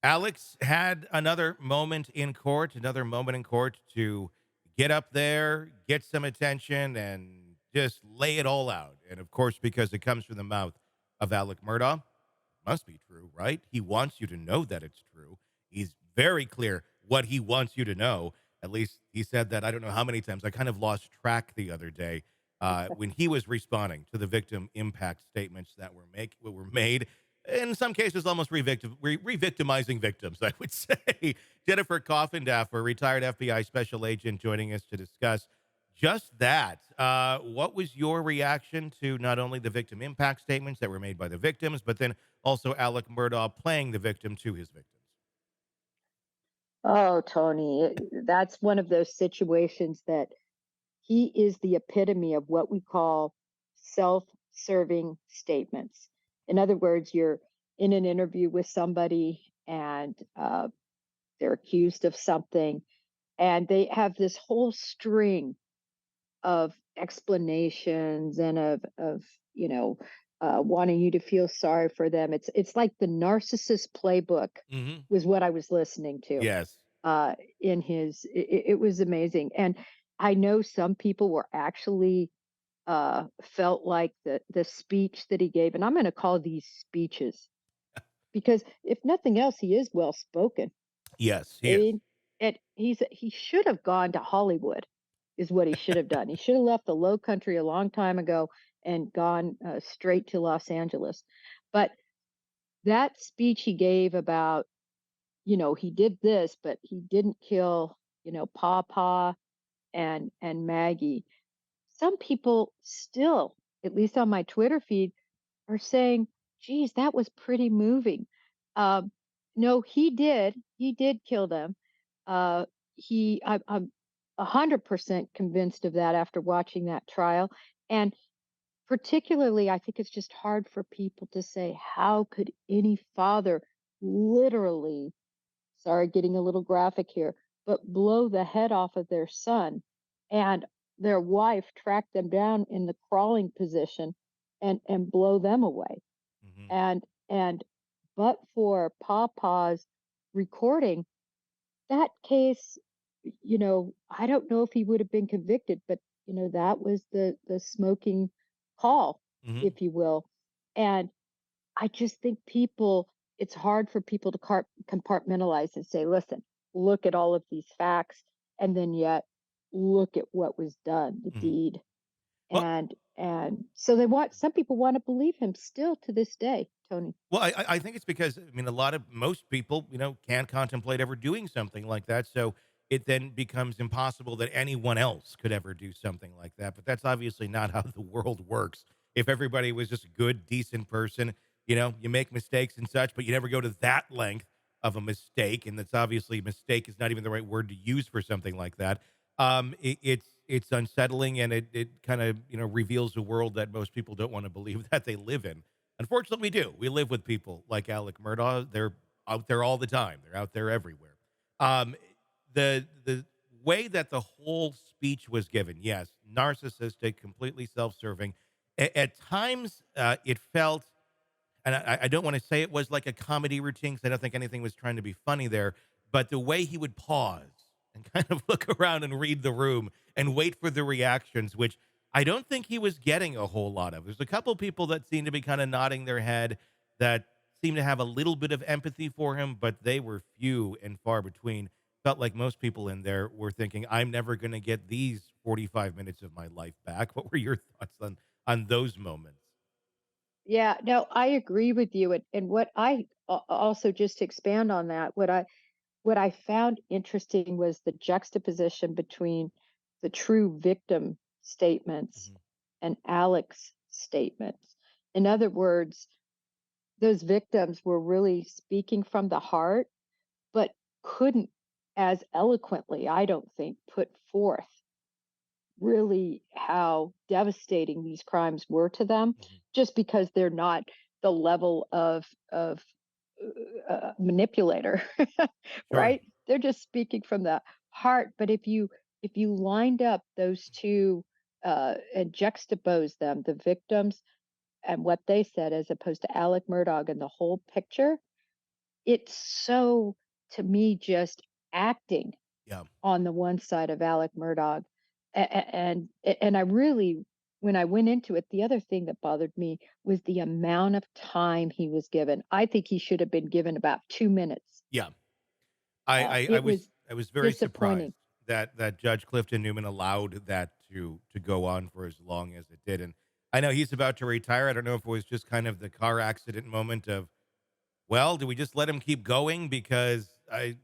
Alex had another moment in court to get up there, get some attention, and just lay it all out. And of course, because it comes from the mouth of Alex Murdaugh, must be true, right? He wants you to know that it's true. He's very clear what he wants you to know. At least he said that I don't know how many times. I kind of lost track the other day when he was responding to the victim impact statements that were made. In some cases, almost re-victimizing victims, I would say. Jennifer Coffindaffer, retired FBI special agent, joining us to discuss just that. What was your reaction to not only the victim impact statements that were made by the victims, but then also Alec Murdaugh playing the victim to his victims? Oh, Tony, that's one of those situations that he is the epitome of what we call self-serving statements. In other words, you're in an interview with somebody and they're accused of something, and they have this whole string of explanations and of you know wanting you to feel sorry for them. It's like the narcissist playbook Hmm. was what I was listening to Yes. in his. It was amazing, and I know some people were actually felt like the speech that he gave, and I'm going to call these speeches because if nothing else, he is well spoken. Yes, I he is. mean, he should have gone to Hollywood, is what he should have done. He should have left the Low Country a long time ago and gone straight to Los Angeles. But that speech he gave about, he did this, but he didn't kill, Papa and Maggie. Some people still, at least on my Twitter feed, are saying, "Geez, that was pretty moving." Um, no, he did kill them. Uh, I'm 100% convinced of that after watching that trial, and particularly, I think it's just hard for people to say, how could any father literally, sorry, getting a little graphic here, but blow the head off of their son and their wife track them down in the crawling position and blow them away. Hmm. And but for Papa's recording, that case, I don't know if he would have been convicted, but that was the smoking call, Hmm. if you will. And I just think people, it's hard for people to compartmentalize and say, listen, look at all of these facts, and then yet look at what was done, the Hmm. deed. Well, And so some people want to believe him still to this day, Tony. I think it's because I mean most people can't contemplate ever doing something like that, so it then becomes impossible that anyone else could ever do something like that. But that's obviously not how the world works. If everybody was just a good, decent person, you make mistakes and such, but you never go to that length of a mistake, and that's obviously mistake is not even the right word to use for something like that. It's unsettling, and it kind of reveals a world that most people don't want to believe that they live in. Unfortunately, we do. We live with people like Alec Murdaugh. They're out there all the time. They're out there everywhere. Um, the way that the whole speech was given, yes, narcissistic, completely self-serving. At times, it felt, and I don't want to say it was like a comedy routine because I don't think anything was trying to be funny there, but the way he would pause and kind of look around and read the room and wait for the reactions, which I don't think he was getting a whole lot of. There's a couple people that seem to be kind of nodding their head that seem to have a little bit of empathy for him, but they were few and far between. Felt like most people in there were thinking, I'm never going to get these 45 minutes of my life back. What were your thoughts on those moments? Yeah, no, I agree with you. And what I also, just to expand on that, what I found interesting was the juxtaposition between the true victim statements Mhm. and Alex statements. In other words, those victims were really speaking from the heart, but couldn't as eloquently, I don't think, put forth really how devastating these crimes were to them, Mhm. just because they're not the level of manipulator, Sure. right? They're just speaking from the heart. But if you lined up those two and juxtapose them, the victims and what they said, as opposed to Alec Murdaugh and the whole picture, it's so, to me, just acting Yeah. on the one side of Alec Murdaugh. And I really, when I went into it, the other thing that bothered me was the amount of time he was given. I think he should have been given about 2 minutes. Yeah. I I I It was was I was very surprised disappointing. that Judge Clifton Newman allowed that to go on for as long as it did, and I know he's about to retire. I don't know if it was just kind of the car accident moment of, well, do we just let him keep going because I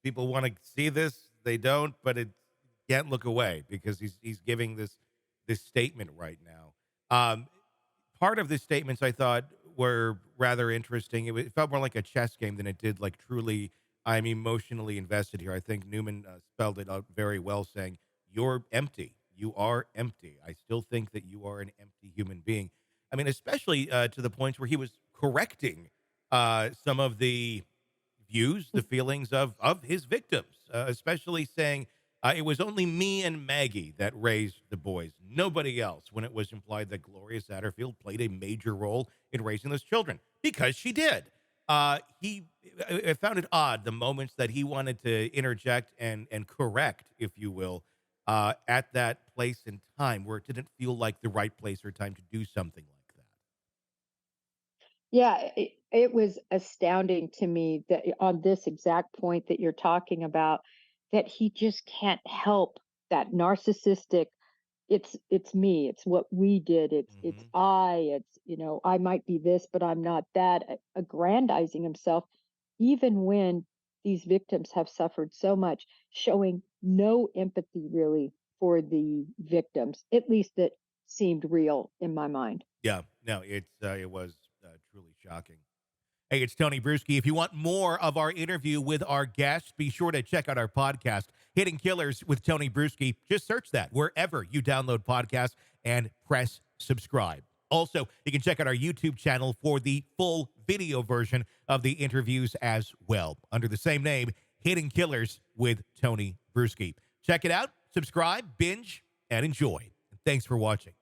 people want to see this, they don't, but it can't look away because he's giving this statement right now. Part of the statements I thought were rather interesting. It felt more like a chess game than it did like truly. I'm emotionally invested here. I think Newman spelled it out very well, saying, "You're empty. You are empty. I still think that you are an empty human being." I mean, especially to the points where he was correcting some of the views, the feelings of his victims, especially saying it was only me and Maggie that raised the boys, nobody else. When it was implied that Gloria Satterfield played a major role in raising those children, because she did. I found it odd the moments that he wanted to interject and correct, if you will, at that place and time where it didn't feel like the right place or time to do something like that. Yeah, it was astounding to me that on this exact point that you're talking about, that he just can't help that narcissistic. It's me. It's what we did. It's Hmm. I. It's, I might be this, but I'm not that. Aggrandizing himself, even when these victims have suffered so much, showing no empathy really for the victims, at least that seemed real in my mind. Yeah, no, it was truly shocking. Hey, it's Tony Brueski. If you want more of our interview with our guests, be sure to check out our podcast, Hidden Killers with Tony Brueski. Just search that wherever you download podcasts and press subscribe. Also, you can check out our YouTube channel for the full video version of the interviews as well, under the same name, Hidden Killers with Tony Brueski. Check it out, subscribe, binge, and enjoy. Thanks for watching.